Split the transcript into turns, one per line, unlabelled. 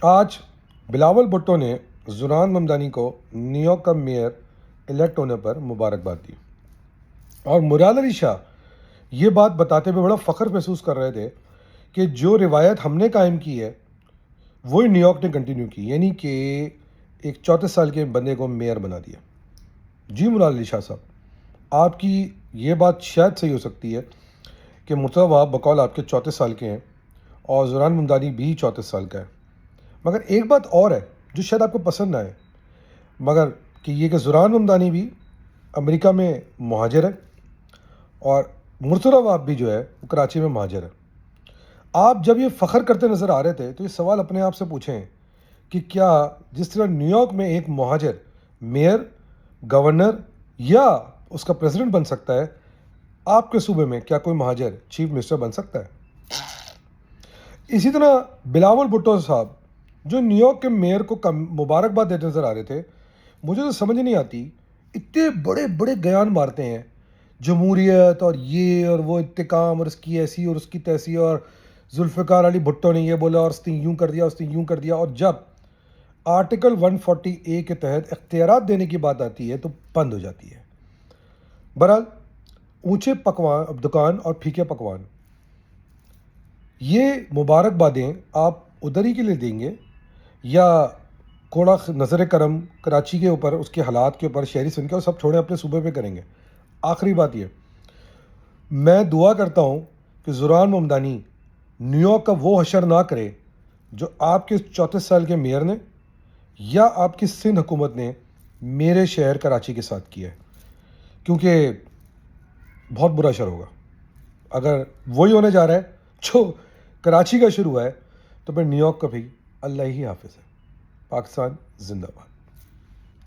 آج بلاول بھٹو نے زوران ممدانی کو نیو یارک کا میئر الیکٹ ہونے پر مبارکباد دی، اور مراد علی شاہ یہ بات بتاتے ہوئے بڑا فخر محسوس کر رہے تھے کہ جو روایت ہم نے قائم کی ہے وہی نیو یارک نے کنٹینیو کی، یعنی کہ ایک 34 سال کے بندے کو میئر بنا دیا۔ جی مراد علی شاہ صاحب، آپ کی یہ بات شاید صحیح ہو سکتی ہے کہ مرتضی وہاب بقول آپ کے 34 سال کے ہیں اور زوران ممدانی بھی 34 سال کا ہے، مگر ایک بات اور ہے جو شاید آپ کو پسند نہ آئے، مگر کہ یہ کہ زوران ممدانی بھی امریکہ میں مہاجر ہے اور مرتضی وہاب بھی جو ہے وہ کراچی میں مہاجر ہے۔ آپ جب یہ فخر کرتے نظر آ رہے تھے تو یہ سوال اپنے آپ سے پوچھیں کہ کیا جس طرح نیو یارک میں ایک مہاجر میئر، گورنر یا اس کا پریزیڈنٹ بن سکتا ہے، آپ کے صوبے میں کیا کوئی مہاجر چیف منسٹر بن سکتا ہے؟ اسی طرح بلاول بھٹو صاحب جو نیو یارک کے میئر کو مبارکباد دیتے نظر آ رہے تھے، مجھے تو سمجھ نہیں آتی، اتنے بڑے بڑے بیان مارتے ہیں جمہوریت اور یہ اور وہ انتقام اور اس کی ایسی اور اس کی تیسی، اور ذوالفقار علی بھٹو نے یہ بولا اور اس نے یوں کر دیا، اس نے یوں کر دیا، اور جب آرٹیکل 140A کے تحت اختیارات دینے کی بات آتی ہے تو بند ہو جاتی ہے۔ بہرحال اونچے پکوان دکان اور پھیکے پکوان، یہ مبارکبادیں آپ ادھر ہی کے لیے دیں گے یا کوڑا نظر کرم کراچی کے اوپر، اس کے حالات کے اوپر شہری سن کے اور سب چھوڑے اپنے صوبے پہ کریں گے؟ آخری بات یہ، میں دعا کرتا ہوں کہ زوران ممدانی نیو یارک کا وہ حشر نہ کرے جو آپ کے 34 سال کے میئر نے یا آپ کی سندھ حکومت نے میرے شہر کراچی کے ساتھ کیا ہے، کیونکہ بہت برا شر ہوگا اگر وہی ہونے جا رہا ہے جو کراچی کا شروع ہے، تو پھر نیو یارک کا بھی اللہ ہی حافظ ہے۔ پاکستان زندہ باد۔